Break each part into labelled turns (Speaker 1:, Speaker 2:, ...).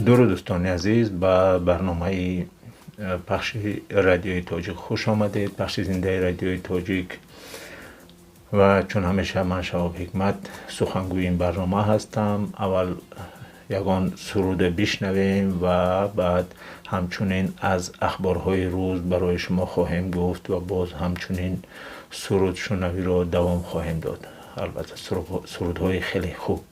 Speaker 1: درود دوستان عزیز، به برنامه پخش رادیوی تاجیک خوش آمدید. پخش زنده رادیوی تاجیک و چون همیشه من شهاب حکمت سخنگوی این برنامه هستم. اول یگان سرود بشنویم و بعد همچنین از اخبارهای روز برای شما خواهیم گفت و باز همچنین سرود شنوی را دوام خواهیم داد. البته سرودهای خیلی خوب.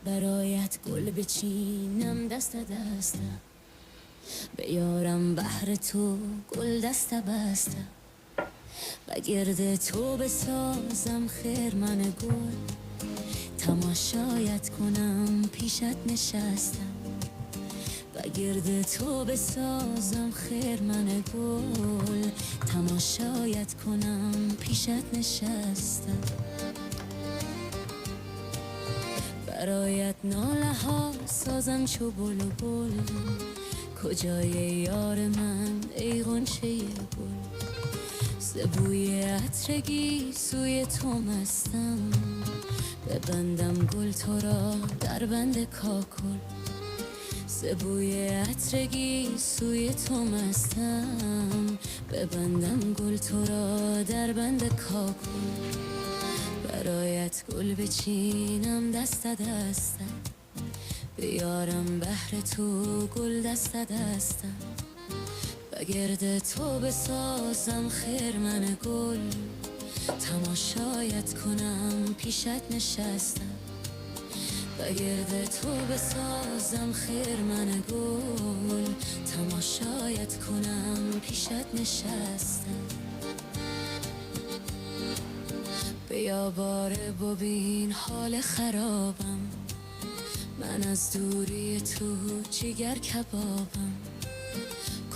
Speaker 2: برایت گل بچینم دست دستم، بیارم بهر تو گل دست بستم، بگرد تو بسازم خرمن گل، تماشایت کنم پیشت نشستم، بگرد تو بسازم خرمن گل، تماشایت کنم پیشت نشستم، برایت ناله ها سازم چو بل و بل، کجای یار من ای غنچه گل، ز بوی عطرگی سوی تو مستم، ببندم گل تو را در بند کاکل، ز بوی عطرگی سوی تو مستم، ببندم گل تو را در بند کاکل، برایت گل بچینم دست دستم، بیارم بهر تو گل دست دستم، بگرد تو بسازم خرمن گل، تماشایت کنم پیشت نشستم، بگرد تو بسازم خرمن گل، تماشایت کنم پیشت نشستم، بیا باره ببین حال خرابم، من از دوری تو جگر کبابم،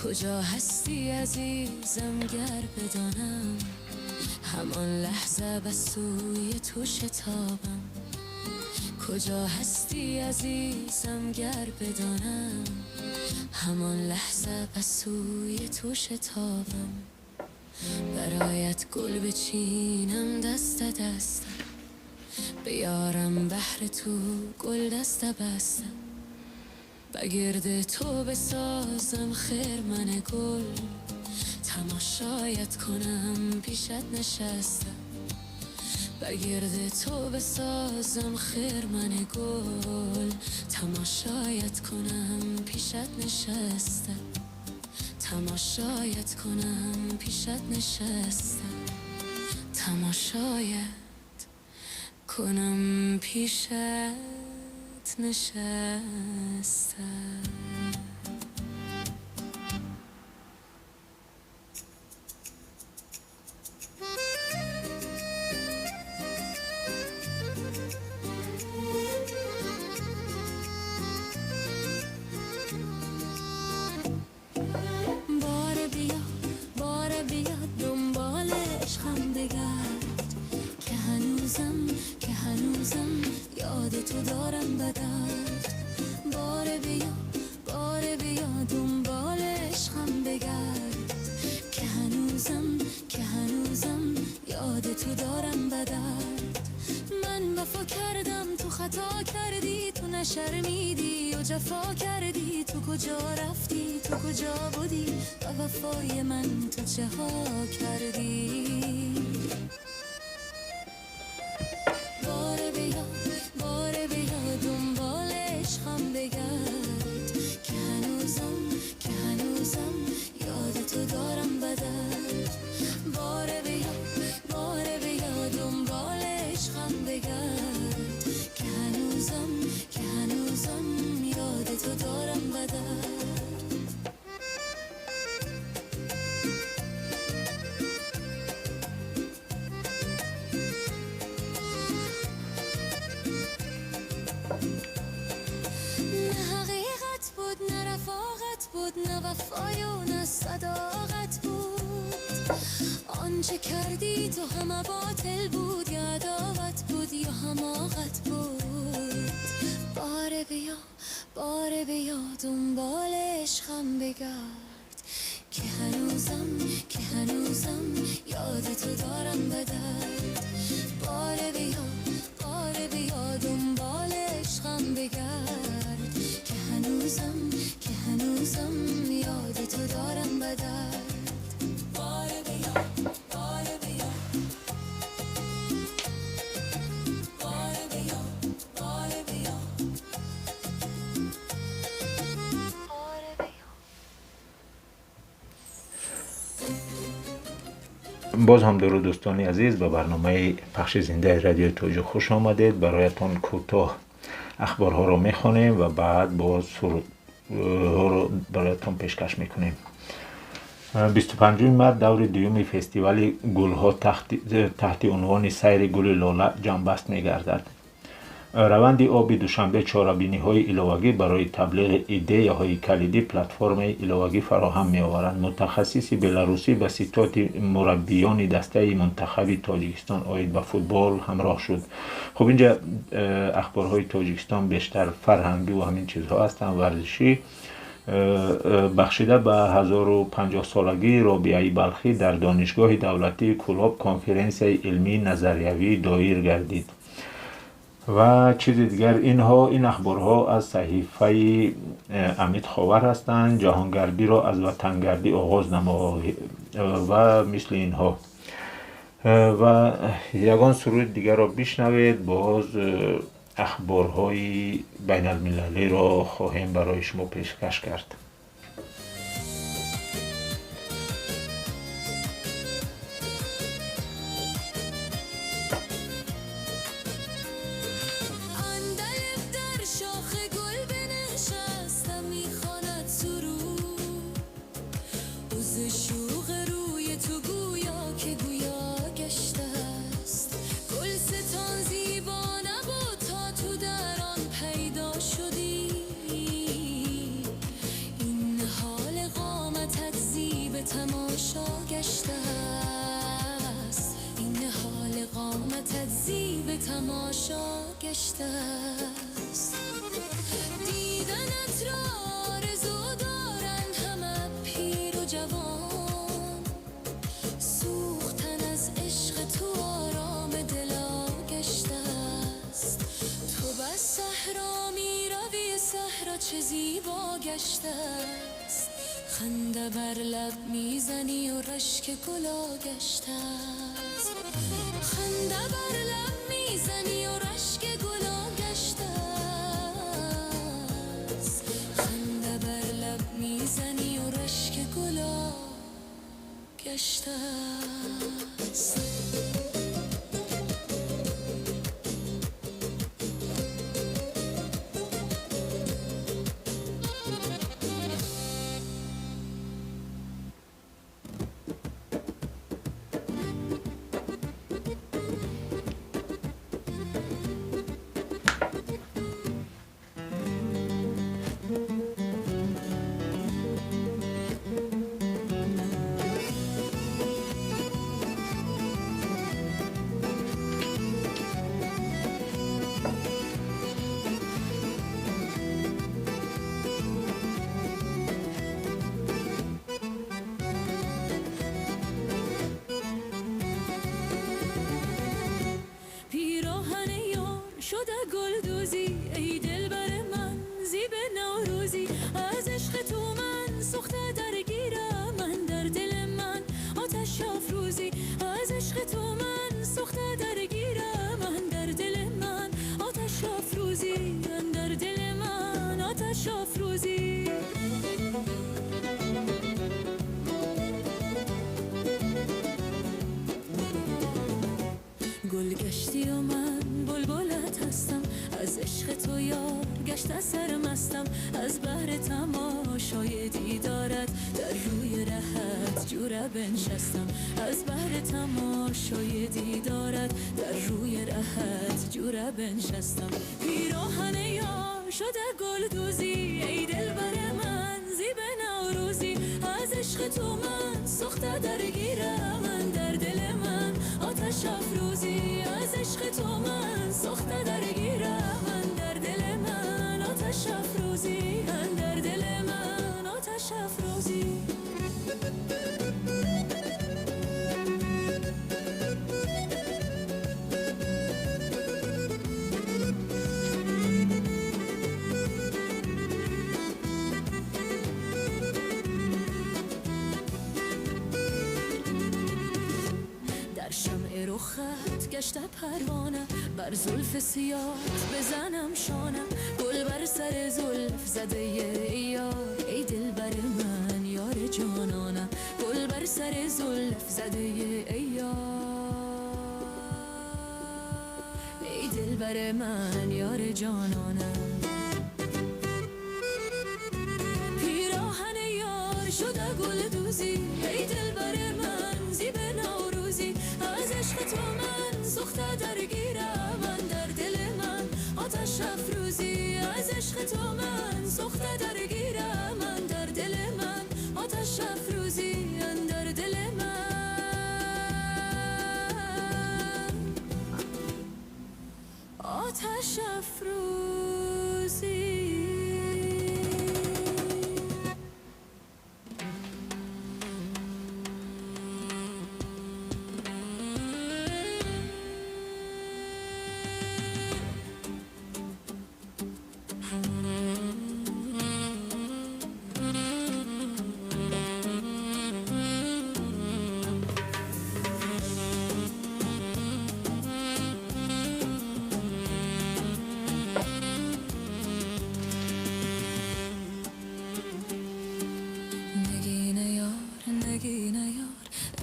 Speaker 2: کجا هستی عزیزم گر بدانم، همان لحظه به سوی تو شتابم، کجا هستی عزیزم گر بدانم، همان لحظه به سوی تو شتابم، برایت گل بچینم دست دستم، بیارم بهر تو گل دست بستم، بگرد تو بسازم خرمن گل، تماشایت کنم پیشت نشستم، بگرد تو بسازم خرمن گل، تماشایت کنم پیشت نشستم، تماشایت کنم پیشت نشستم، تماشایت کنم پیشت نشستم. بار بیا دنبال عشقم بگرد، که هنوزم یاد تو دارم بدرد، بار بیا نشرمیدی و جفا کردی، تو کجا رفتی، تو کجا بودی، و وفای من تو چه ها کردی. باره بیا دنبال عشقم بگرد، که هنوزم یاد تو دارم بدرد. باره بیا دنبال عشقم بگرد، که هنوزم یاد تو دارم بدرد. نه وفای و نه صداقت بود، آنچه کردی تو همه باطل بود، یا عداوت بود یا حماقت بود. باره بیا دنبال عشقم بگرد، که هنوزم یاد تو دارم بدرد. باره بیا دنبال عشقم بگرد، که هنوزم یاد تو دارم بدرد. باره بیا باره بیا
Speaker 1: باز هم درود دوستان عزیز، به برنامه پخش زنده رادیو توجه خوش آمدید. برایتان کوتاه اخبارها رو میخوانیم و بعد باز سرود ها رو برایتان پیشکش میکنیم. 25 مارس دور دوم فستیوال گلها تحت عنوان سیر گل لاله جنبست میگردد. روند آب دوشنبه چهاربینی های ایلوگی برای تبلیغ ایده های کلیدی پلتفرم ایلوگی فراهم می آورند. متخصص بلاروسی به ستاد مربیان دسته منتخب تاجیکستان آید به فوتبال همراه شد. خب اینجا اخبارهای تاجیکستان بیشتر فرهنگی و همین چیزها هستند. ورزشی بخشیده به 1050 سالگی رابعه بلخی در دانشگاه دولتی کلاب کنفرانس علمی نظریوی دایر گردید. و چیز دیگر این اخبارها از صحیفه امید خاور هستند. جهانگردی را از وطنگردی آغاز نما و مثل اینها. و یگان سرود دیگر را بشنوید. باز اخبارهای بین المللی را خواهیم برای شما پیشکش کرد.
Speaker 2: تماشا گشته است. دیدنت را آرزو دارن همه پیر و جوان، سوختن از عشق تو آرام دلا گشته است. تو بس صحرا می روی، صحرا چه زیبا گشته است. خنده بر لب میزنی و رشک گلا گشته است. خنده بر لب میزنی و رشک گلا گشته است. خنده بر لب میزنی و رشک گلا گشته است. جوره بنشستم از بهر تماشای دیدارت در روی رهت جوره بنشستم پیراهن یار شده گل دوزی ای دل بر من زیب نوروزی از عشق تو من سخته درگیرم من در دل من آتش افروزی از عشق تو من سخته درگیرم من در دل من آتش افروزی من در دل من آتش افروزی در شمع رخت گشته پروانه بر زلف سیاه بزنم شانه گل بر سر زلف زده ای یار ای دل بر من یار جانانه گل بر سر زلف زده ای یار ای دل بر من یار جانانه پیراهن یار شده گل دوزی ای دل بر من زیب نوروزی از عشق تو من سخته درگیرم من در دل من آتش افروزی از عشق تو من سخته درگیرم من در دل من آتش افروزی من در دل من آتش افروزی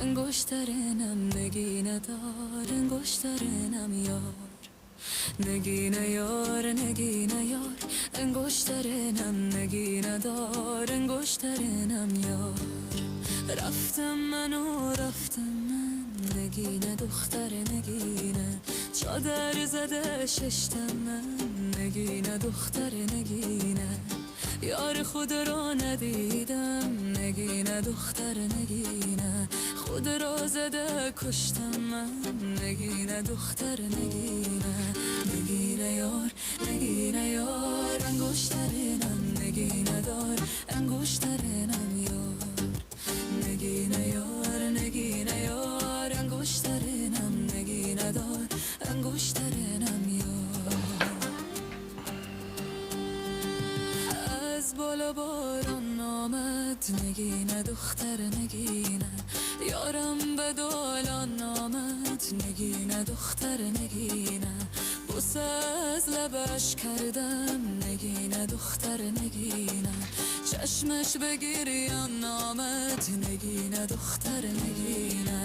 Speaker 2: انگشترنم نگینه دار انگشترنم یار نگینه یار نگینه یار انگشترنم نگینه دار انگشترنم یار رفتم من و رفتم من نگینه دختر نگینه چادر زده ششتم من نگینه دختر نگینه یار خود را ندیدم نگینه دختر نگینه خود را زده کشتم من نگینه دختر نگینه نگینه یار نگینه یار انگشترنم نگینه دار انگشترنم یار نگینه یار نگینه یار انگشترنم نگینه دار انگشترنم یار از بالا باران آمد نگینه دختر نگینه یارم به دالان آمد نگینه دختر نگینه بوسه از لبش کردم نگینه دختر نگینه چشمش به گریان آمد نگینه دختر نگینه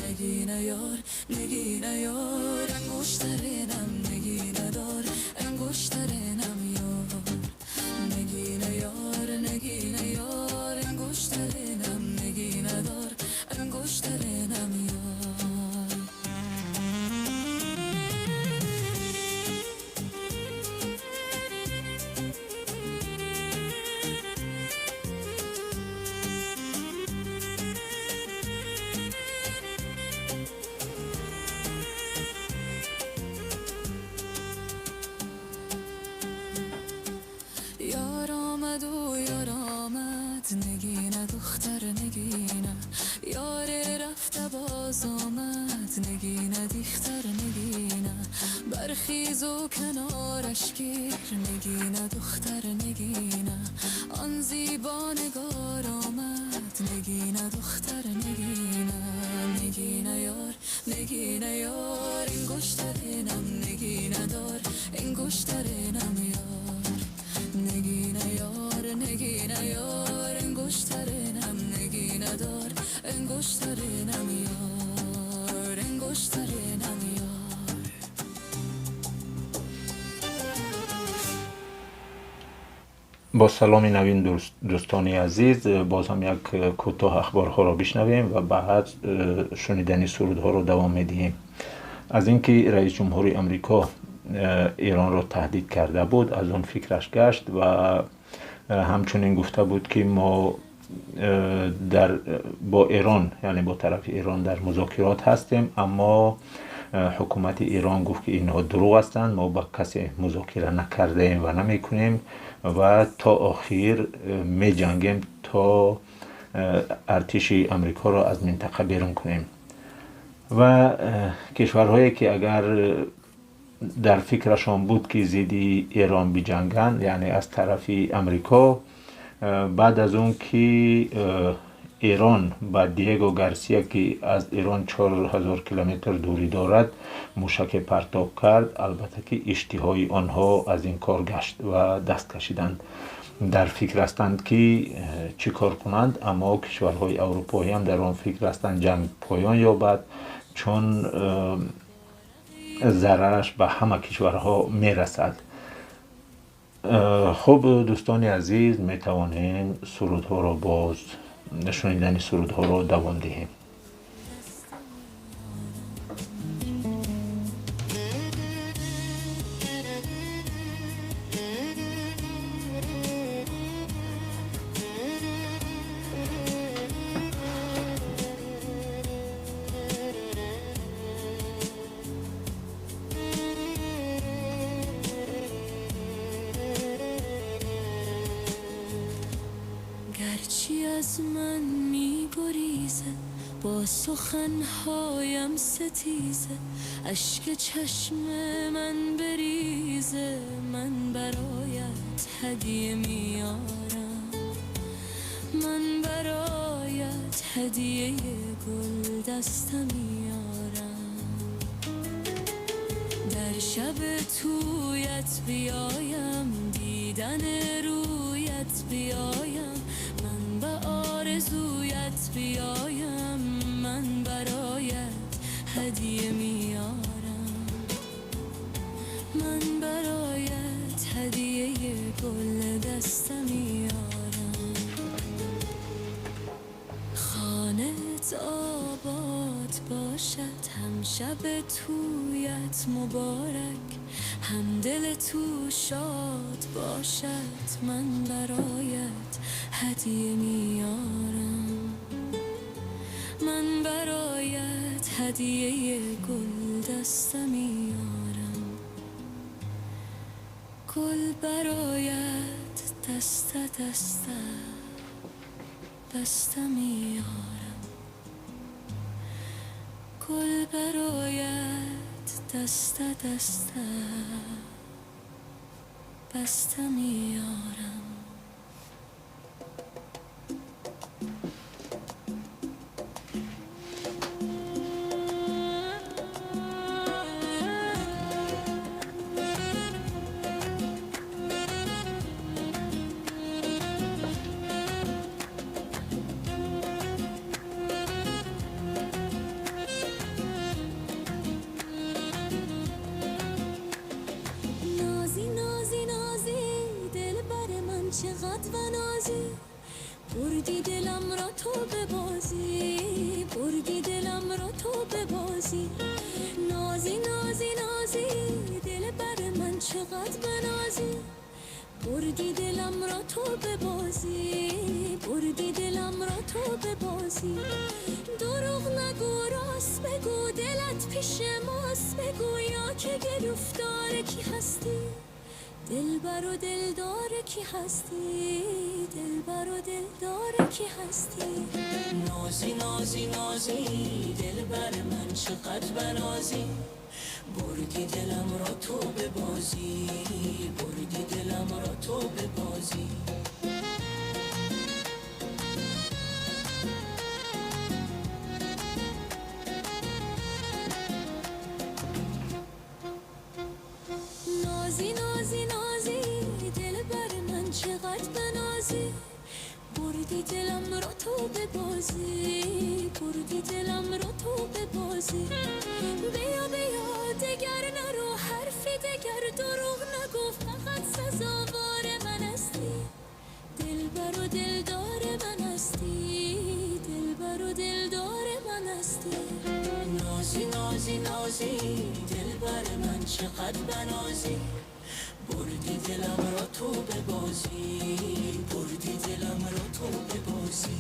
Speaker 2: نگینه یار نگینه یار انگشترنم نگینه دار انگشترنم یار نگینه یار نگینه یار انگشترنم نگینه دار انگشترنم یار یار آمد و یار آمد نگینه دختر نگینه یار رفته باز آمد نگینه دیختر نگینه برخیز و کنارش گیر نگینه دختر نگینه آن زیبا نگار آمد نگینه دختر نگینه نگینه یار نگینه یار انگشترنم نگینه دار انگشترنم یار نگینه یار نگینه یار انگشترنم نگینه دار انگشترنم یار انگشترنم یار
Speaker 1: با سلام نوین دوستان عزیز، باز هم یک کوتاه اخبارها را بشنویم و بعد شنیدن سرودها را دوام میدهیم. از اینکه رئیس جمهوری امریکا ایران را تهدید کرده بود، از اون فکرش گشت و همچنین گفته بود که ما با ایران، یعنی با طرف ایران در مذاکرات هستیم، اما حکومت ایران گفت که اینها دروغ هستند، ما با کسی مذاکره نکرده ایم و نمی کنیم و تا آخر می جنگیم تا ارتش امریکا را از منطقه بیرون کنیم. و کشورهایی که اگر در فکرشان بود که ضد ایران بجنگند، یعنی از طرف امریکا، بعد از اون که ایران با دیگو گارسیا که از ایران 4000 کیلومتر دوری دارد موشک پرتاب کرد، البته که اشتهای آنها از این کار گشت و دست کشیدند. در فکر هستند که چی کار کنند، اما کشورهای اروپایی هم در آن فکر هستند جنگ پایان یابد، چون ضررش به همه کشورها میرسد. خب دوستان عزیز، می توانیم سرودها را باز شنیدن سرودها را دوام دهیم.
Speaker 2: گرچی از من می گریزه، با سخنهایم ستیزه، اشک چشم من بریزه، من برایت هدیه میارم، من برایت هدیه گل دستم میارم. در شب تویت بیایم، دیدن رویت بیایم، من به آرزویت بیایم، من برایت هدیه میارم، من برایت هدیه گل دستم میارم. خانت آباد باشد، هم شب تویت مبارک، هم دل تو شاد باشد، من برایت هدیه میارم، من برایت هدیه گل دستم میارم. گل برایت دست بستم میارم، گل برایت دست بستم میارم. چقدر و نازی، بردی دلم را تو به بازی، بردی دلم را تو به بازی. نازی نازی نازی دل بر من چقدر و نازی، بردی دلم را تو به بازی، بردی دلم را تو به بازی. دروغ نگو راست بگو، دلت پیش ماست بگو، یا که گرفتار کی هستی، دلبر و دلدار کی هستی، دلبر و دلدار کی هستی.
Speaker 3: نازی نازی نازی دلبر من چقدر بنازی، بردی دلم را تو به بازی، بردی دلم را تو به بازی.
Speaker 2: نازی نازی نازی دلبر من چقدر بنازی، بردی دلم را تو به بازی، بردی دلم را تو به بازی. بیا بیا دگر نرو، حرفی دگر دروغ نگو، فقط سزاوار من هستی، هستی
Speaker 3: نازی نازی نازی دلبر من چقدر بنازی بردی دلم را تو به بازی بردی دلم را تو به بازی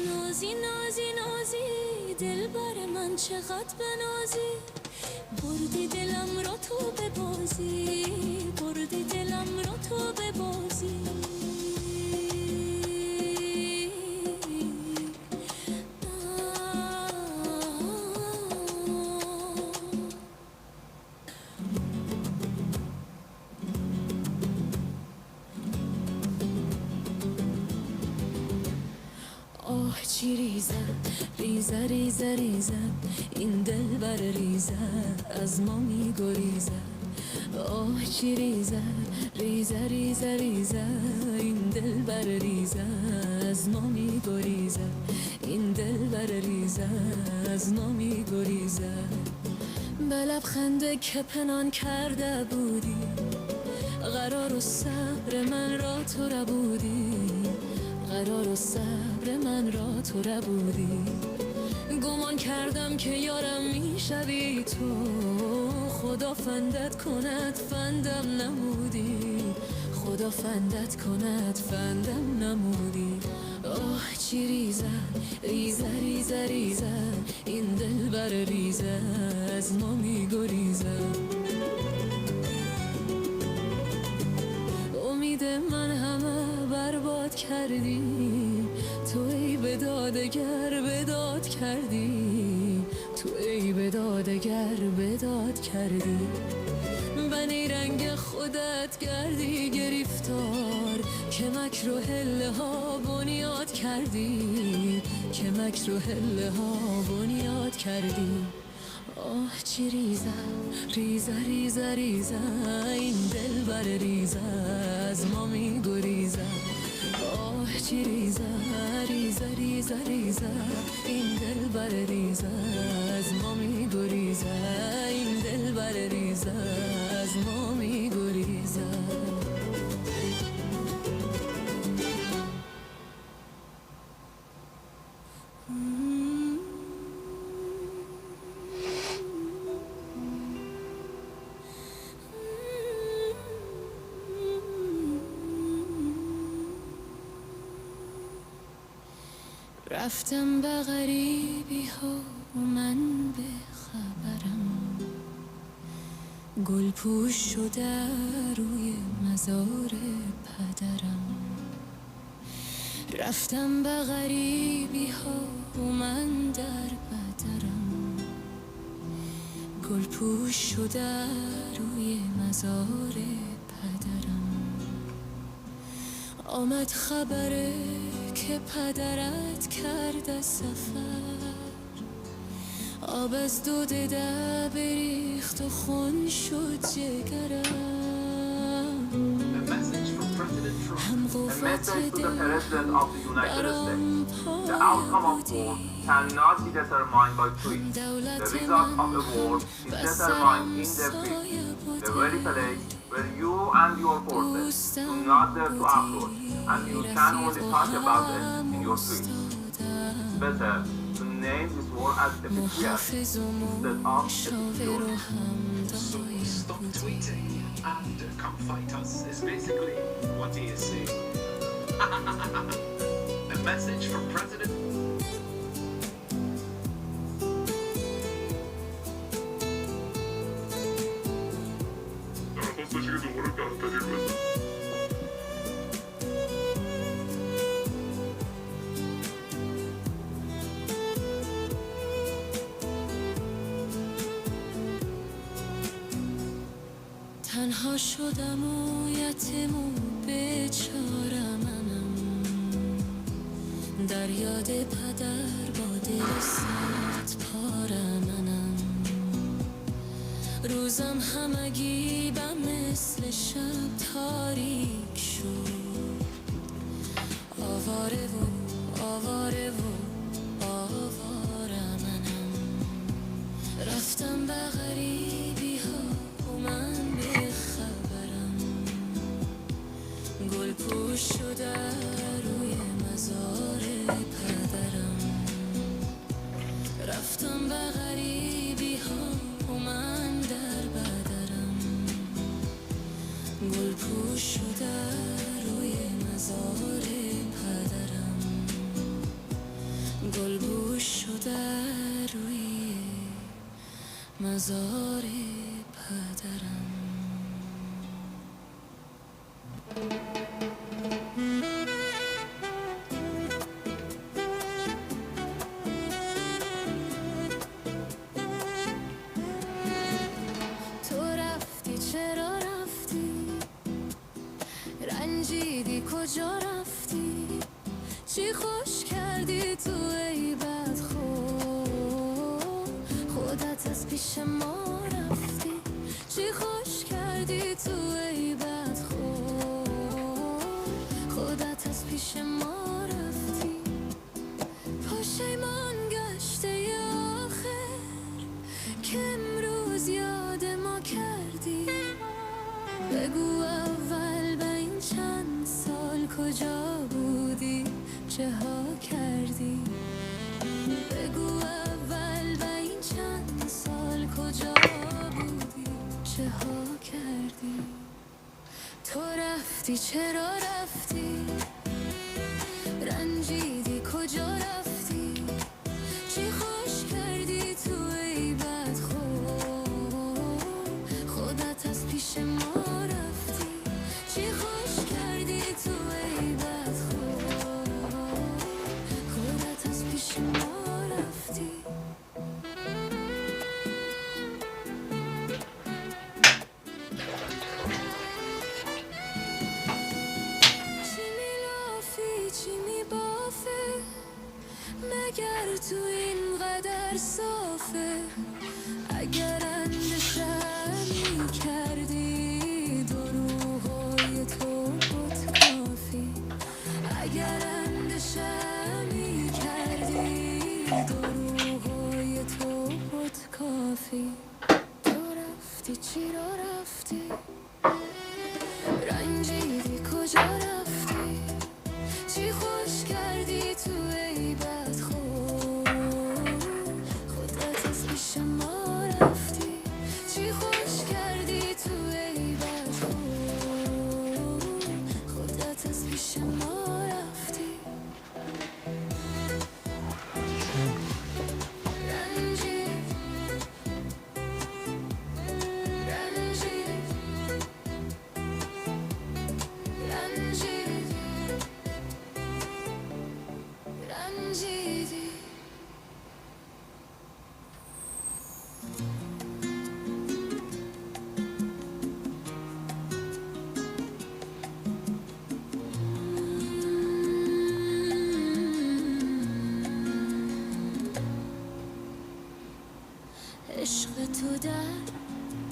Speaker 2: نازی نازی نازی دلبر من چقدر بنازی بردی دلم را تو به بازی بردی دلم را تو به بازی آه چی ریزد ریزد ریزد ریزد این دل بر ریزد از ما می گریزد آه چی ریزد ریزد ریزد ریزد این دل بر ریزد از ما می گریزد این دل بر ریزد از ما می گریزد به لبخنده که پنهان کرده بودی قرار و صبر من را تو ربودی قرار و صبر من را تو ربودی گمان کردم که یارم میشوی تو خدا فندت کند فندم نمودی خدا فندت کند فندم نمودی آه چی ریزد ریزد ریزد ریزد این دل بر ریزد از ما میگریزد امید من همه برباد کردی تو ای به دادگر بداد کردی تو ای به دادگر بداد کردی به نیرنگ خودت گردی گرفتار که مکر و حله ها بنیاد کردی که مکر و حله ها بنیاد کردی آه چی ریزد ریزد ریزد ریزد این دل بر ریزد از ما می گریزد آه چی ریزد ریزد ریزد ریزد این دل بر ریزد از ما می گریزد این دل بر ریزد از ما می گریزد رفتم به غریبی ها و من به خبرم گل پوش شده روی مزار پدرم رفتم به غریبی ها و من در بدرم گل پوش شده روی مزار پدرم آمد خبره که پدرت کرده سفر آب از دو دده بریخت و خون شد جگرم هم قوت دل برام پای بودی دولت من بسرم سایه بودی
Speaker 4: where you and your forces do not dare to approach, and you can only talk about it in your tweets. It's better to name this war as Epictetus instead of Epicurus.
Speaker 5: So stop tweeting and come fight us is basically what he is saying. A message from President.
Speaker 2: تنها شدم و یتیم و بیچاره منم در یاد پدر با دل سخت پاره منم روزم همگی به مثل شب تاریک شد آواره و آواره و آواره منم رفتم به غریبی ها و مزار پدرم. تو رفتی چرا رفتی؟ رنجیدی کجا رفتی؟ چی خوش کردی تو ای بدخور؟ خودت از پیش ما رفتی. چی خوش کردی تو ای بدخور؟ خودت از پیش ما رفتی. پشیمان گشته ی آخر که امروز یاد ما کردی. بگو اول به این چند سال کجا بودی، چه ها کردی؟ بگو اول به این چند سال کجا بودی، چه ها کردی؟ تو رفتی چرا رفتی؟ رنجیدی کجا رفتی؟ چی خوش کردی تو ای بدخور؟ خودت از پیش ما رفتی. چی خوش کردی تو ای بدخور؟ خودت از پیش ما رفتی. چی میلافی چی میبافه؟ مگر تو اینقدر صافه؟ اگر اندشم میکردی دروغای تو بود کافی. اگر اندشم میکردی دروغای تو بود کافی. تو رفتی چی را رفتی؟ رنجیدی کجا رفتی؟ چی خوش کردی تو ای بدخور؟ خودت از پیش ما رفتی. چی خوش کردی تو ای بدخور؟ خودت از پیش ما رفتی. رنجیدی. عشق تو در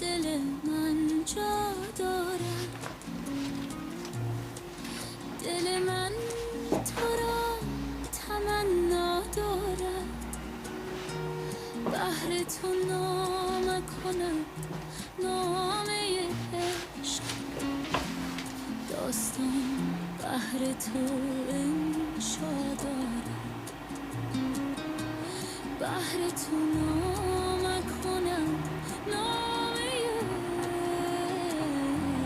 Speaker 2: دل من جا دارد. دل من تو را تمنا دارد. بهر تو نامه کند نامه عشق. داستان بهر تو انشا دارد. بهر تو نامه کند نامه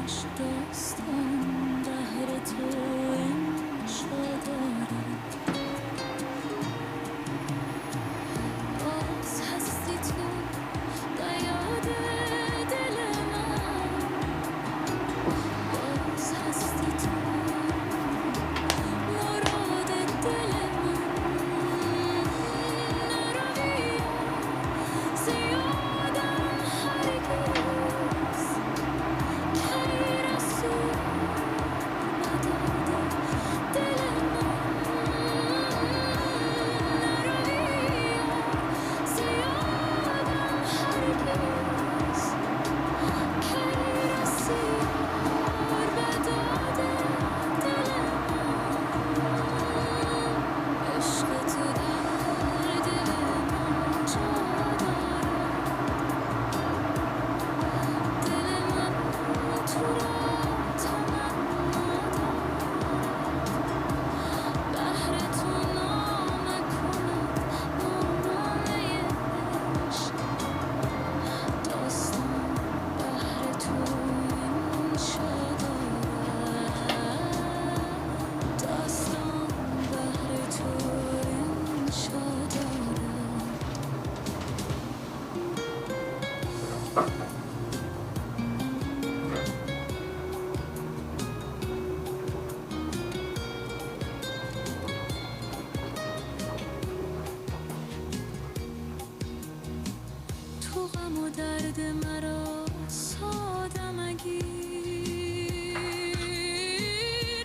Speaker 2: عشق. داستان بهر تو انشا دارد. باز هستی تو بیاد دل من. باز هستی تو مراد دل من. نروی زیادم هرگز کی رسول بده مرا ساده مگیر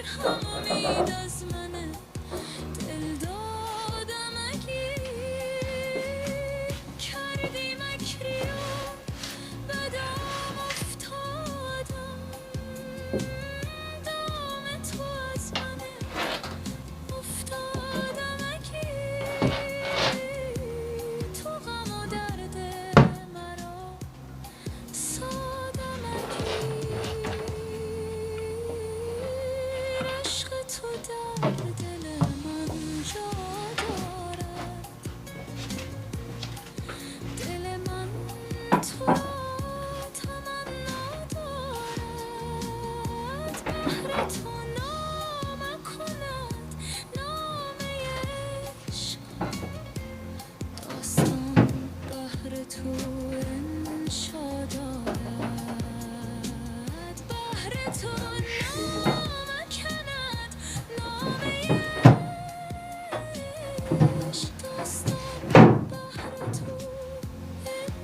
Speaker 2: همونید از منه دل داده مگیر کردی مکری و بدم افتادم دام تو از منه افتاده مگیر تو غم و درد مرا ساده مگیر عشق تو در دل من جا دارد دل من تو را تمنا دارد بهر تو نامه کند نامه عشق داستان بهر تو انشا دارد بهر تو نامه کند نامه عشق داستان بهر تو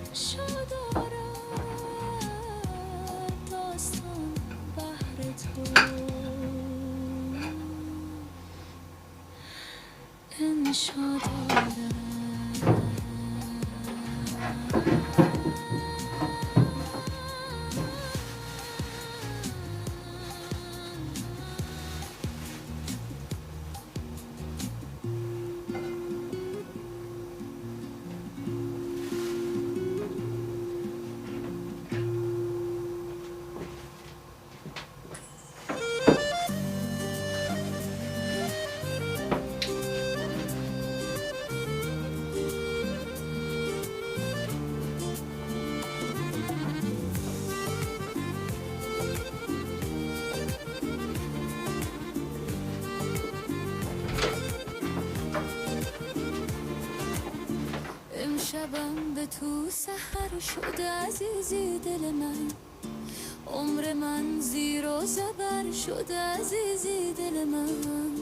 Speaker 2: انشا دارد داستان بهر تو انشا دارد امشبم به تو سحر شده عزیزی دل من عمر من زیر و زبر شده عزیزی دل من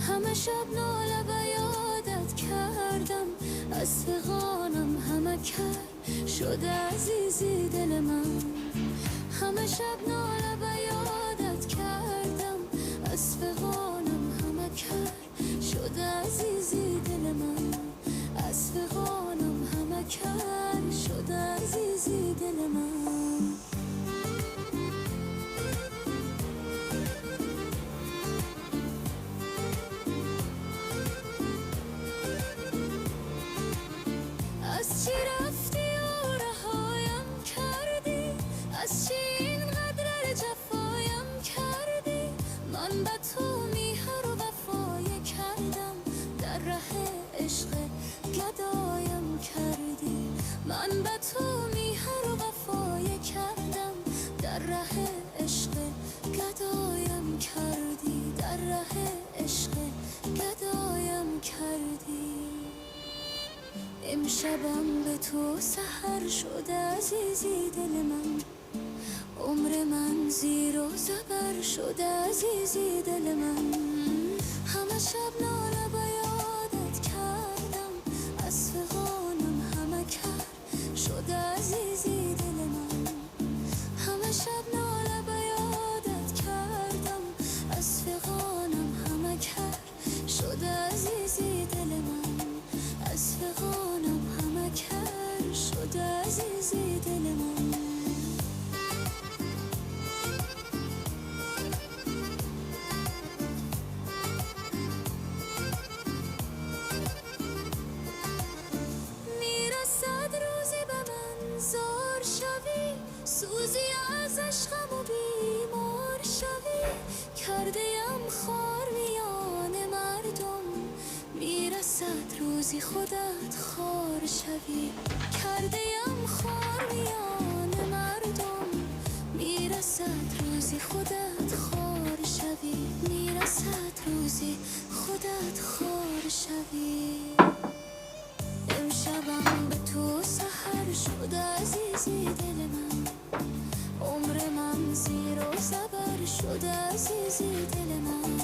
Speaker 2: همه شب ناله و یادت کردم از فغانم همه کر شده عزیزی دل من همه شب ناله و یادت کردم از فغانم همه کر شده عزیزی دل من از فغانم همه کر شده عزیزی دل من از چی رفتی و رهایم کردی از چی اینقدر جفایم کردی من به تو میهر و وفای کردم در ره عشق گدایم کردی من به تو میهر و وفای کردم در ره عشق گدایم کردی در ره عشق گدایم کردی امشبم به تو سحر شده عزیزی دل من عمر من زیر و زبر شده عزیزی دل من همه شب ناله و یادت کردم از فغانم همه کر شده عزیزی دل من همه شب ناله و یادت کردم از فغانم همه کر شده عزیزی دل من از فغانم همه کر شده عزیزی دل من میرسد روزی به من زار شوی سوزی از عشقم و بیمار شوی کردیم خار میان مردم میرسد روزی خودت خار شوی کردیم خار میان مردم میرسد روزی خودت خار شوی میرسد روزی خودت خار شوی امشبم به تو سحر شده عزیزی دل من عمر من زیر و زبر شده عزیزی دل من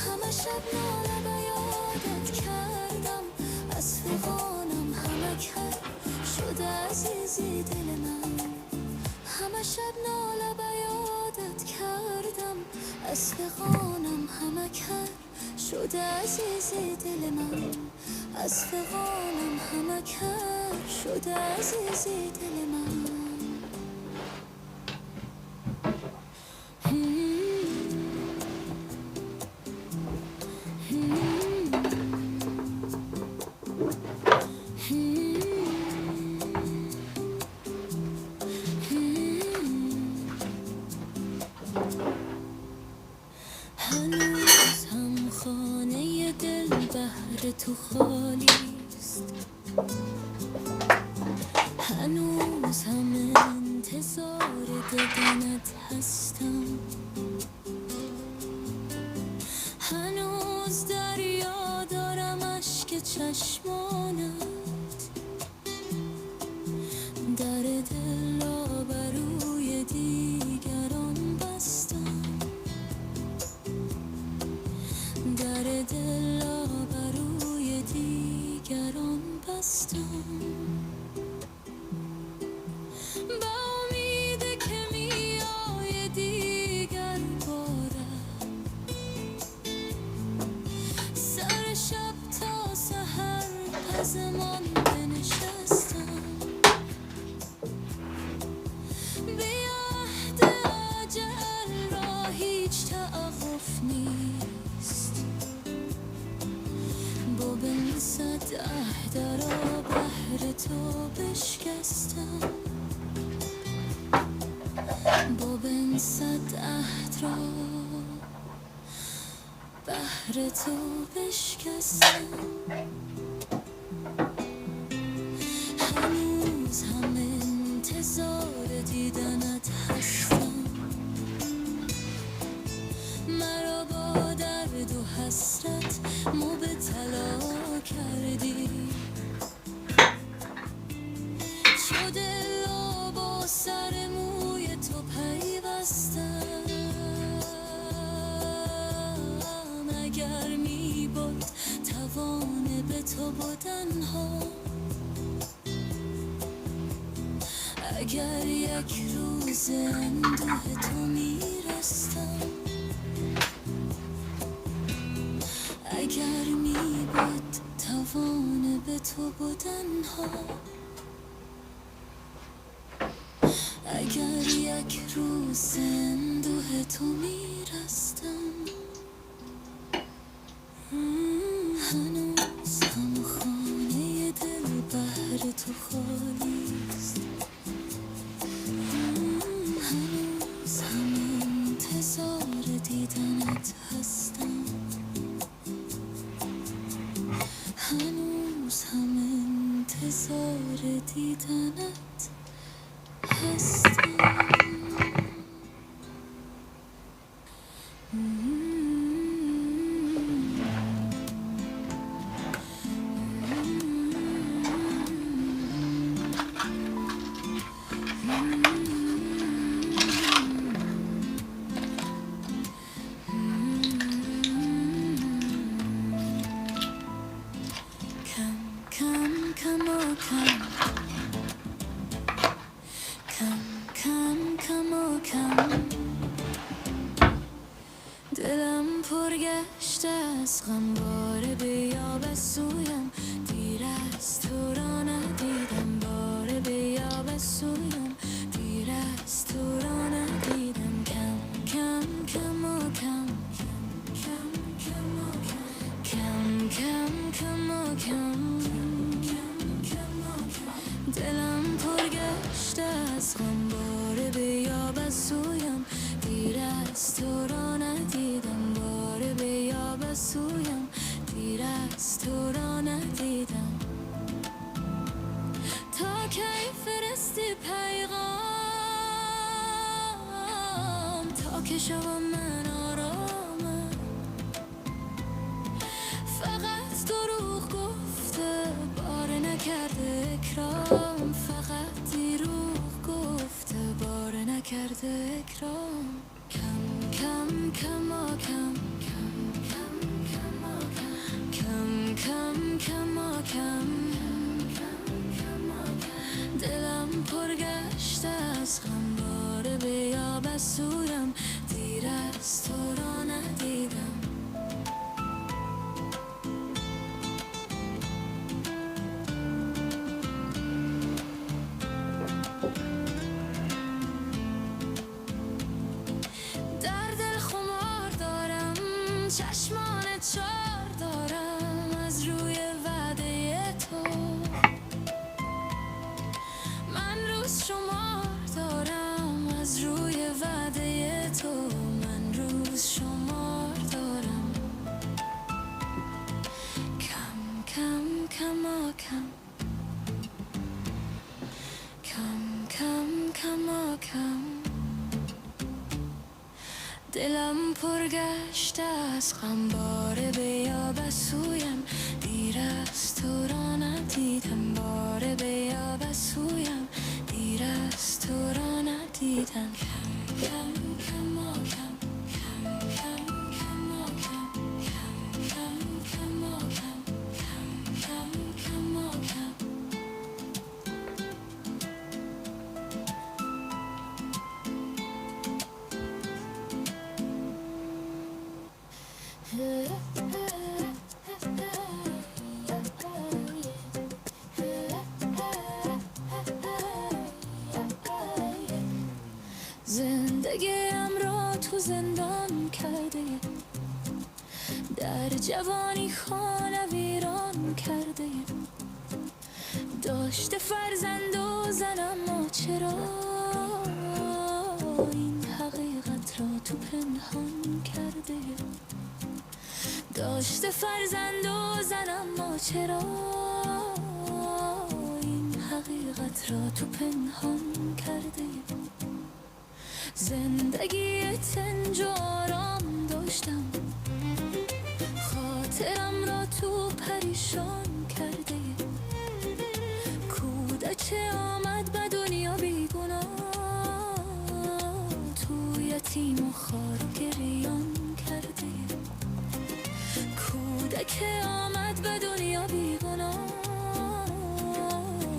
Speaker 2: همه شب ناله و یادت کردم از فغانم همه کر شده عزیزی دل من از فغانم همکر شده عزیزی دل من، از فغانم همکر شده عزیزی دل من. هنوز هم خانه دل بهر تو خالیست، هنوز هم انتظار دیدنت هستم، هنوز دریا دارم اشک چشمانت، در دل آبروی دیگران بستم، در دل آبروی دیگران بستم. با امید که میای دیگر بارم، سر شب تا سحر پزمان بنشستم، بی عهد اجل را هیچ توقف نیست، با بین صد عهد را بهر تو بشکستم، با بین صد عهد را بهر تو بشکستم. هنوز هم انتظار دیدنت هستم، مرا با درد و حسرت مبتلا کردی، شده با سر موی تو پیوستم، اگر می بود توان به تو بودن ها، اگر یک روز اندوه تو میرستم، اگر می بود توان به تو بودن ها، اگر یک روز اندوه تو میرستم. هنوز هم خانه دل بهر تو خالیست، هنوز هم انتظار دیدنت هستم، هنوز هم انتظار دیدنت هستم. دلم پرگشته از غم، باره بیاب از سویم، دیر از تو را ندیدم، باره بیاب از سویم، دیر از تو را ندیدم. کم کم کم و کم کم کم و کم کم کم و کم دلم پرگشته از غم، باره بیاب از سویم، دیر از تو را ندیدم، باره بیاب از سویم، دیر از تو را ندیدم. تا کی فرستی پیغام، تا که شوم من آرامم، فقط دروغ گفته باره نکرده اکرام، فقط دروغ گفته باره نکرده اکرام. کم کم کم و کم کم کم کم و کم کم کم و کم دلم پرگشته از غم، باره بیاب از سویم، دیر از تو را چشمان چار دارم از روی وعده تو، من روز شمار دارم از روی وعده تو، من روز شمار دارم. کم کم کما کم، کم کم کما کم، دلم پرگشته از غم باره بیاب سویم، دیر از تو را ندیدم باره بیاب سویم، دیر از تو را ندیدم. کم کم کما کم، کم کم کما کم، کم کم کما کم، کم کم کما کم. زندگیم را تو زندان کرده، در جوانی خانه ویران کرده، داشته فرزند و زن اما چرا این حقیقت را تو پنهان کرده، داشته فرزند و زن اما چرا این حقیقت را تو پنهان کرده. زندگی تنج و آرام داشتم، خاطرم را تو پریشان کرده، کودک آمد به دنیا بیگناه، تو یتیم و خار و گریان کرده، کودک آمد به دنیا بیگناه،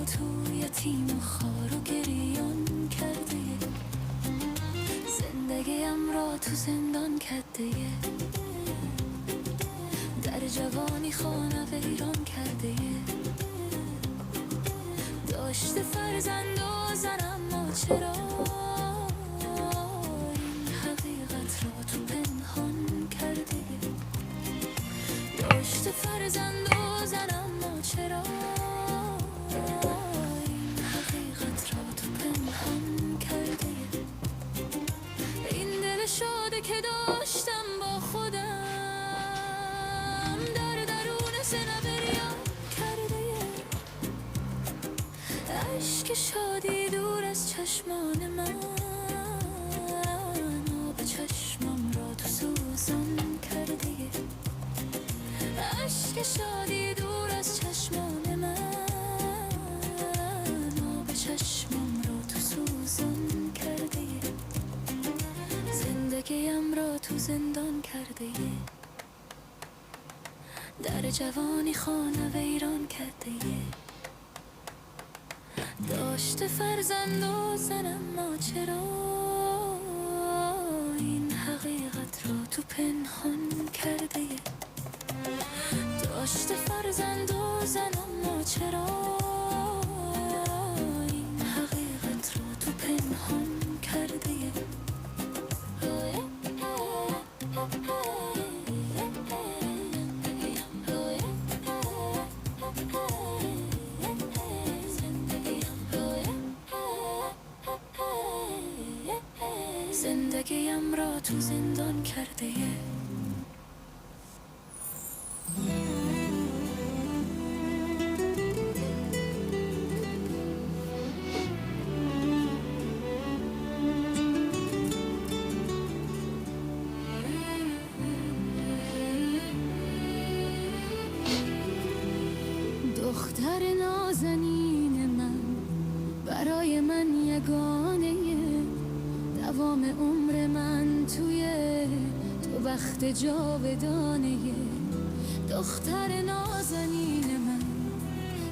Speaker 2: تو یتیم و خار و گریان کرده. زندگیم را تو زندان کرده، در جوانی خانه ویران کرده، داشته فرزند و زن اما چرا این حقیقت را تو پنهان کرده، داشته فرزند و زن اما چرا این حقیقت را تو پنهان کرده. این دل شاده که داشتم با خودم در درون سینه بریان کرده، عشق شادی دور از چشمان من، آب چشمم را تو سوزان کرده، عشق شادی دور از چشمان من، آب چشمم را تو سوزان کرده. زندگیم را تو زندان کرده، در جوانی خانه ویران کرده، داشته فرزند و زن اما چرا این حقیقت را تو پنهان کرده، داشته فرزند و زن اما چرا این حقیقت را تو پنهان کرده. زندگیم را تو زندان کرده، دختر نازنین من برای من یگانه، دوام عمر من توی تو وقت جاودانه. دختر نازنین من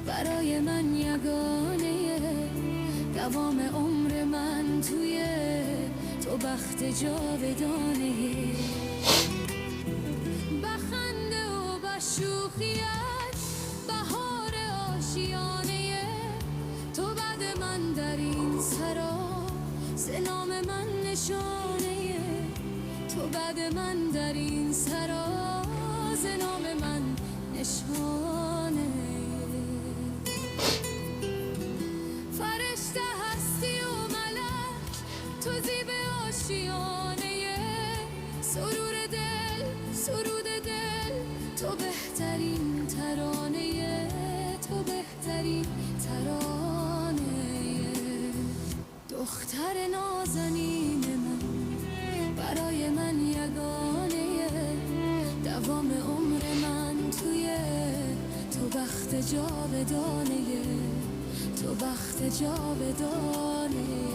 Speaker 2: برای من یگانه، دوام عمر من توی تو وقت جاودانه. بخنده و بشوخیت بهار آشیانه، تو بعد من در این سرا سلام من نشانه، تو بعد من در این سراز نام من نشانه فرشته هستی و ملک تو زیب آشیانه سرور دل سرود دل تو بهترین ترانه تو بهترین ترانه دختر نازنین من برای من یگانه دوام عمر من توی تو بخت جاودانه تو بخت جاودانه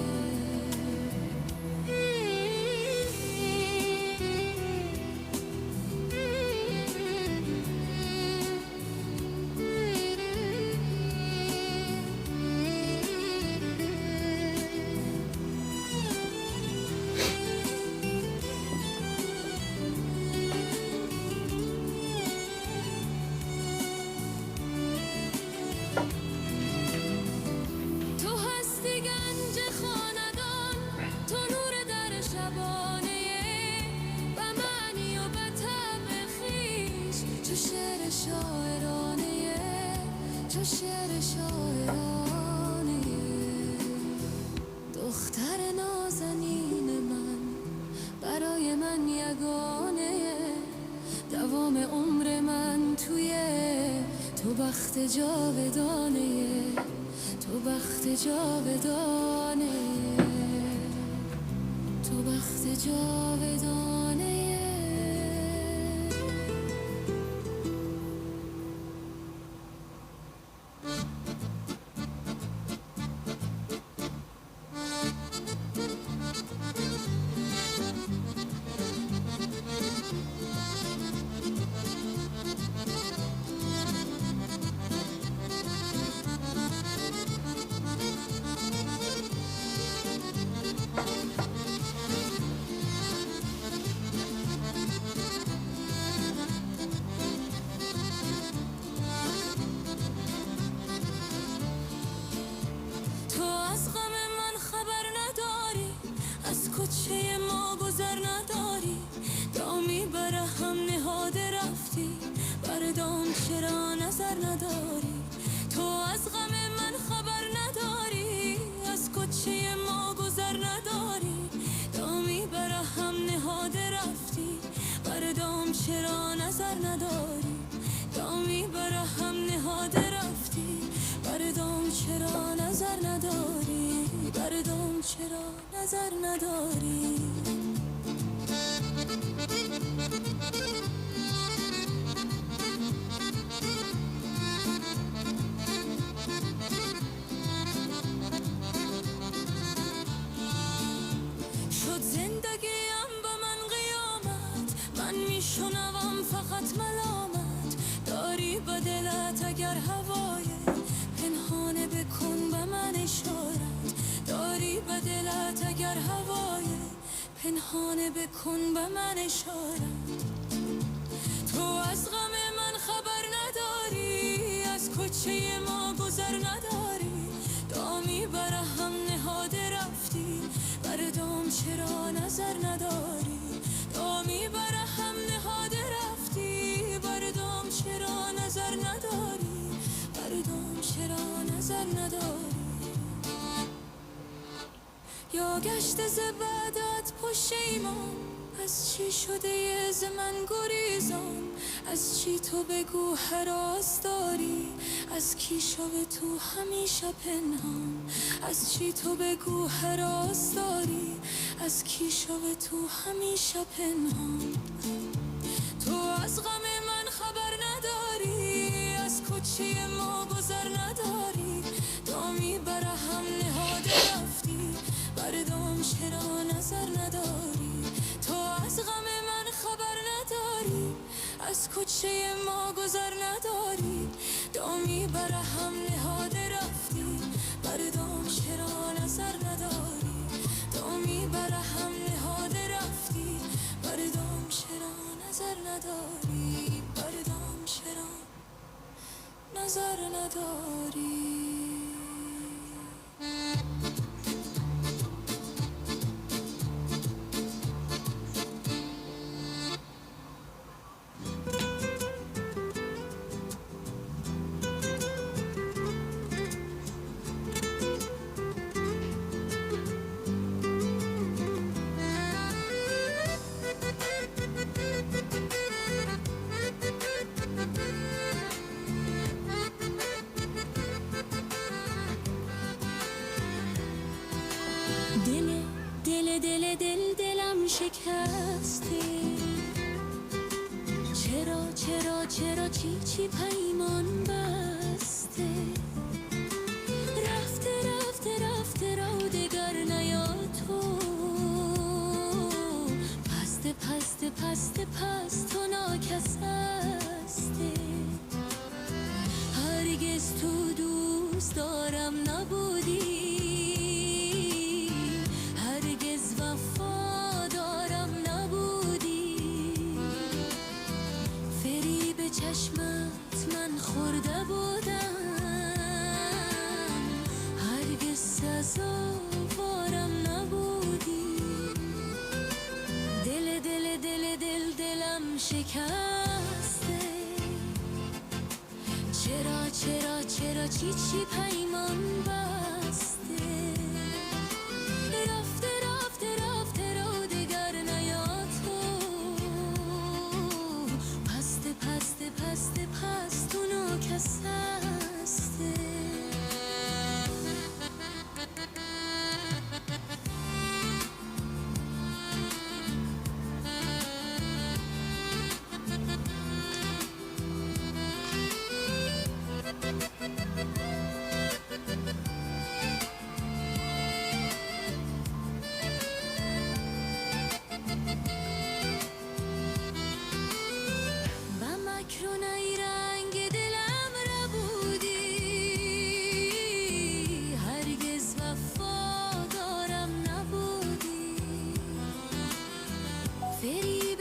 Speaker 2: شعر شاعرانه دختر نازنین من برای من یگانه دوام عمر من توی تو بخت جاودانه تو بخت جاودانه تو بخت جاودانه کوچه ما گذر نداری دامی بر هم نهاده رفتی بر دام چرا نظر نداری تو از غم من خبر نداری از کوچه ما گذر نداری دامی بر هم نهاده رفتی بر دام چرا نظر نداری دامی بر هم نهاده رفتی بر دام چرا نظر نداری بر دام چرا نظر نداری شد زندگیم با من قیامت من میشنوم فقط ملامت داری با دلت اگر هوای پنهانه بکن به من اشارت داری به دلت اگر هوای پنهانه بکن به من اشارت تو از غم من خبر نداری از کوچه ما گذر نداری دامی بر هم نهاده رفتی بر دام چرا نظر نداری دامی بر هم نهاده رفتی بر دام چرا نظر نداری بر دام چرا نظر نداری یا گشت ز بعدت پشیمان از چی شده یه ز من گریزان از چی تو بگو هراس داری از کی شو تو همیشه پنهان از چی تو بگو هراس داری از کی شو تو همیشه پنهان تو از غم من خبر نداری از کوچه ما گذر نداری دامی بر هم نهاده رفتی بر دام چرا نظر نداری تو از غم من خبر نداری از کوچه ما گذر نداری دامی بر هم نهاده رفتی بر دام چرا نظر نداری دامی بر هم نهاده رفتی بر دام چرا نظر نداری بر دام چرا نظر نداری دلم شکسته. چرا چی پیمان بسته. رفته را دگر نیاد تو. پست تو ناکس هسته. هرگز تو دوست دارم نبودی. هرگز وفادارم نبودی. فریب چشمت من خورده بودم. هرگز سزاوارم نبودی. دلم شکسته. چرا چی پیمان بسته. رفته را دگر نیاد تو. پست تو ناکس هسته.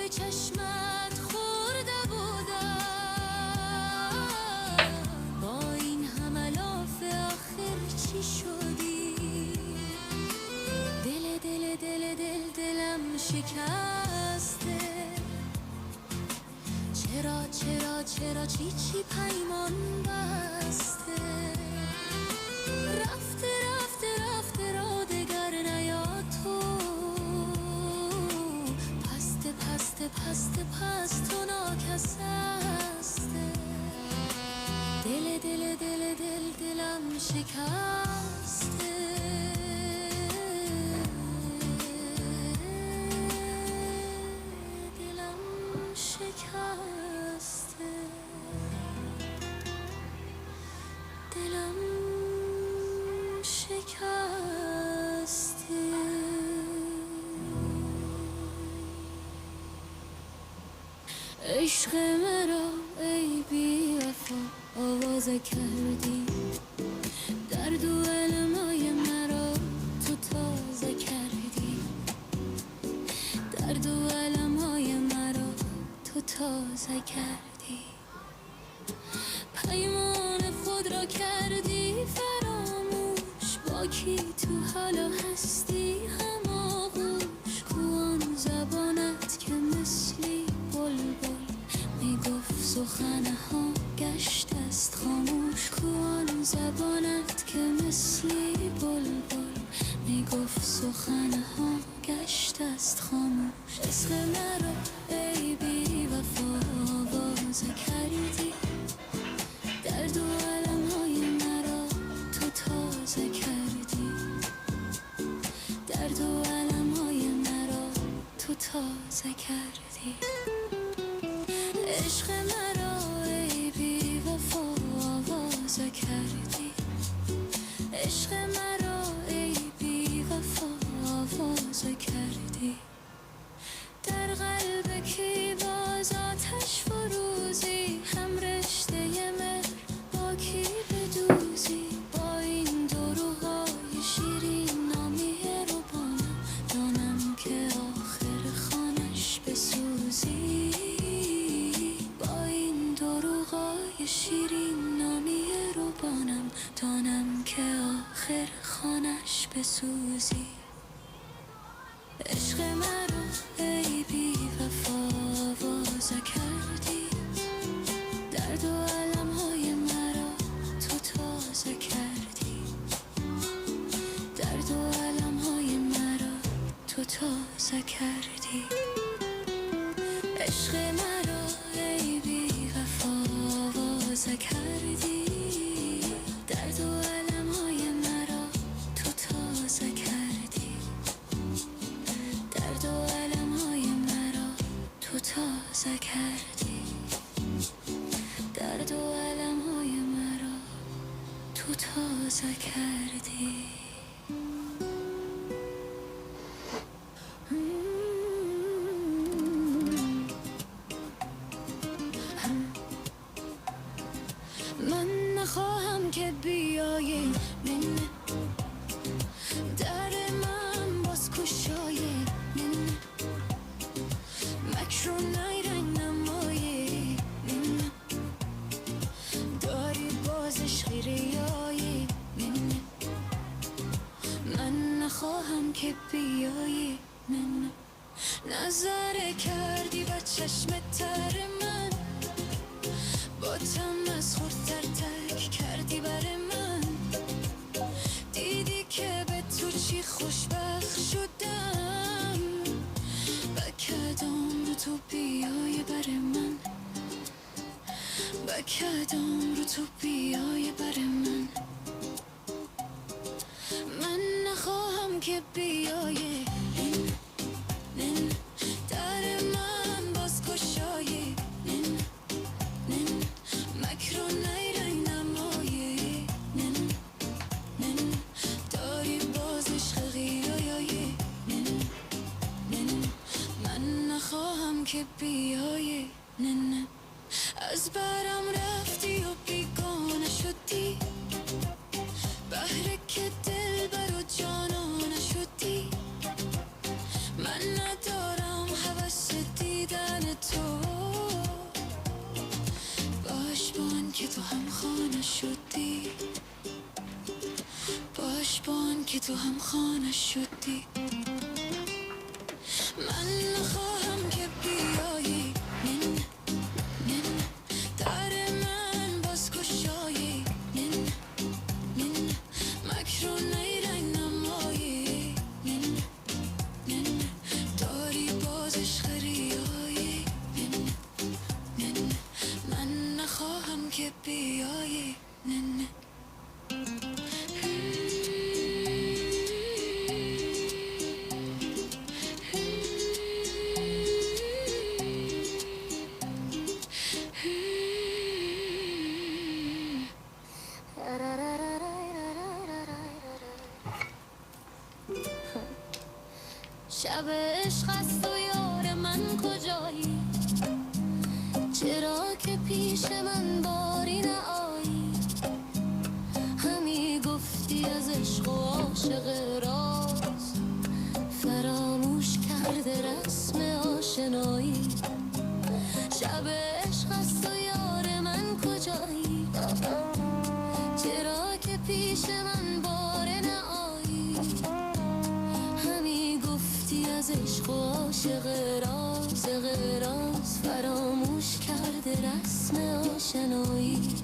Speaker 2: چشمت خورده بودم. با این حملاف آخر چی شدی. دلم شکسته. چرا چی پیمان بسته. رفته را دگر نیاد تو. پست تو ناکس هسته. دلم شکسته. دلم شکسته. دلم شکسته. عشق مرا ای بی وفا آوازه کردی. درد و علمای مرا تو تازه کردی. درد و علمای مرا تو تازه کردی. پیمان خود را کردی فراموش. با کی تو حالا هستی هماغوش. کوان زبانت که مثلی بلبل میگفت سخنه ها گشت است خاموش. کوان زبانت که مثلی بلبل میگفت سخنه ها گشت است خاموش. عشق مرا ای بی وفا آوازه کردی. درد و علمهای مرا تو تازه کردی. درد و علمهای مرا تو تازه کردی. عشق مرا ای بی وفا آوازه کردی. عشق مرا ای بی وفا آوازه کردی. در قلب کی باز آتش فروزی. هم رشته مهر با کی بدوزی. با این دروغای شیرین نامیه رو بانم. دانم که آخر خانش بسوزی. شیرین نامیه رو بانم. دانم که آخر خانش بسوزی. عشق مرا ای بی وفا آوازه کردی. درد و علمهای مرا تو تازه کردی. درد و علمهای مرا تو تازه کردی. عشق مرا ای بی وفا آوازه کردی. درد و علمهای مرا تو تازه کردی. تازه کردی درد و علمهای مرا تو تازه کردی من نخواهم که بیایی من در من باز کشایی من مکر و نیرنگ نمایی من داری بازش غیریایی من نخواهم که بیایی من نظره کردی و چشم تر من با تمسخرتر تک کردی بر من دیدی که به تو چی خوشبخت شدم و کدام رو تو بیای بر من و کدام رو تو بیای بر من من نخواهم که بیای نن در من باز کشایی نن مکر و نیرنگ نمایی نن داری باز عشق غیایی نن من نخواهم که بیایی نن از برم رفتی و بیگانه شدی بهره که دل بر و جانانه شدی من ندارم هوس دیدن تو باش بان که تو هم خانه شدی باش بان که تو هم خانه شدی من نخواهم که بیایی نن در من باز کشایی نن مکر و نیرنگ نمایی نن داری باز عشق ریایی نن من نخواهم که بیایی نن شب عشق است و یار من کجایی چرا که پیش من باری نآیی همی گفتی از عشق و عاشق راست فراموش کرده رسم آشنایی شب عشق است و یار من کجایی چرا که پیش من باری نآیی همی گفتی از عشق و عاشق راز فراموش کرده رسم آشنایی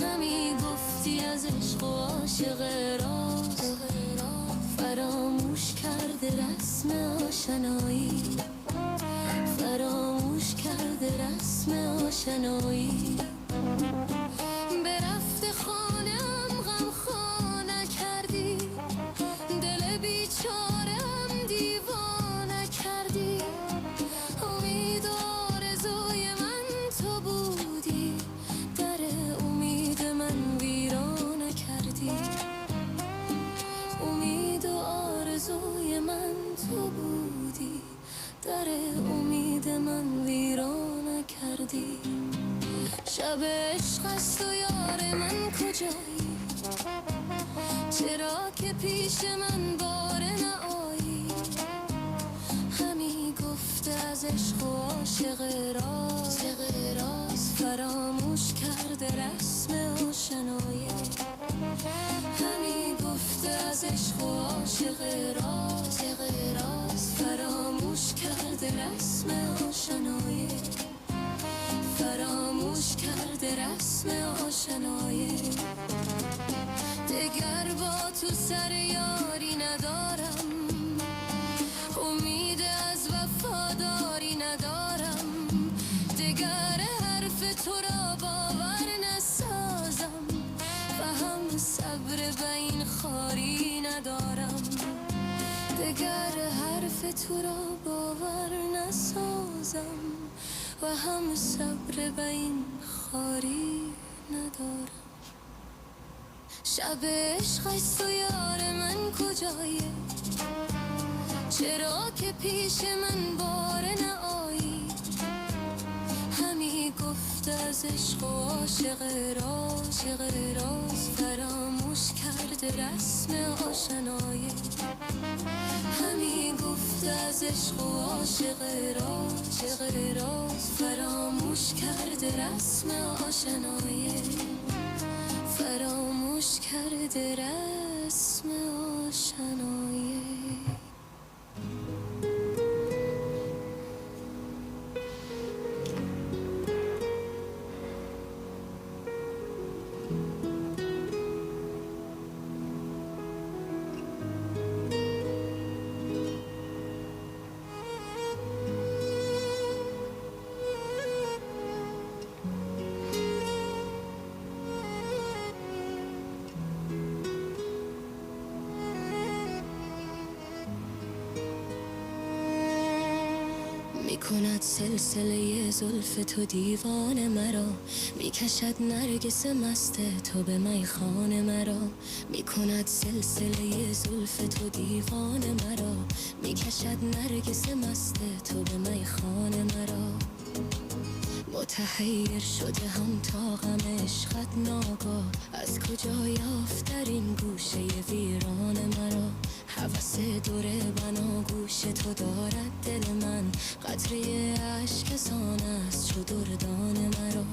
Speaker 2: همی گفتی از عشق و عاشق راز فراموش کرده رسم آشنایی فراموش کرده رسم آشنایی برفت خانم غم خانه کردی دل بیچارم دیوانه کردی امید و آرزوی من تو بودی در امید من ویرانه کردی امید و آرزوی من تو بودی در امید من ویرانه کردی شب عشق است و یار من کجایی چرا که پیش من باره نآیی همی گفته از عشق و عاشق راز فراموش کرده رسم آشنایی همی گفته از عشق و عاشق راز فراموش کرده رسم آشنایی فراموش کرده رسم آشنایی دگر با تو سر یاری ندارم امید از وفاداری ندارم دگر حرف تو را باور نسازم و هم صبر به این خاری ندارم دگر حرف حرف تو را باور نسازم و هم صبر به این خاری ندارم. شب عشقست و یار من کجایه؟ چرا که پیش من بار نآیی؟ همی گفت از عشق و عاشق راز فراموش کرده رسم آشنایی. همی گفت از عشق و عاشق راز فراموش کرده رسم آشنایی. فراموش کرده رسم آشنایی. میکند سلسله زلف تو دیوان مرا، میکشد نرگس مست تو به میخانه مرا. میکند سلسله زلف تو دیوان مرا، میکشد نرگس مست تو به میخانه مرا. متحیر شده هم تا غم عشقت ناگاه، از کجا یافت در این گوشه ویران مرا. هوس دوره بناگوش تو دارد دل من، قطره عشق سان است چو دردان مرا.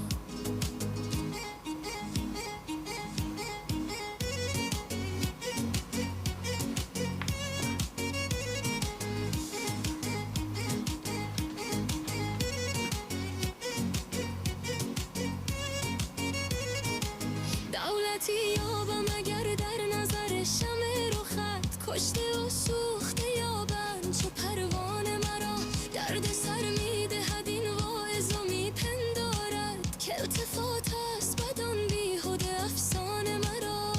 Speaker 2: دولتی یابم اگر در نظر شمع رخت، کشته و سوخته یابم چو پروانه مرا. درد سر میدهد این واعظ و میپندارد که التفات است بدان بیهوده افسانه مرا.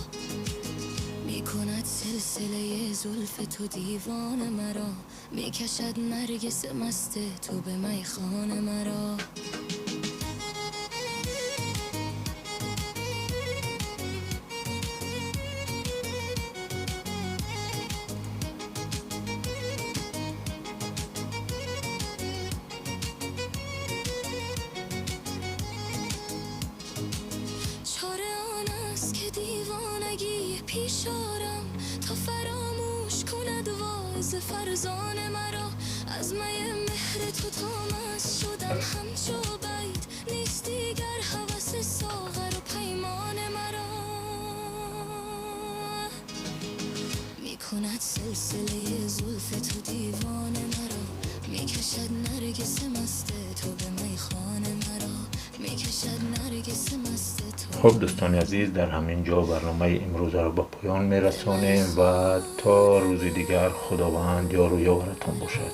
Speaker 2: میکند سلسله زلف تو دیوان مرا، میکشد نرگس مست تو به میخانه مرا. دیوانگی پیش آرم تا فراموش کند واعظ فرزان مرا. از می مهر تو تا مست شدم همچو بید، نیست دیگر هوس ساغر و پیمان مرا. میکند سلسله زلف تو دیوان مرا، میکشد نرگس مست تو به میخانه مرا. میکشد نرگس مست تو.
Speaker 1: خب دوستان عزیز، در همین جا برنامه امروز را به پایان میرسانیم و تا روز دیگر خداوند یار و یاورتان باشد.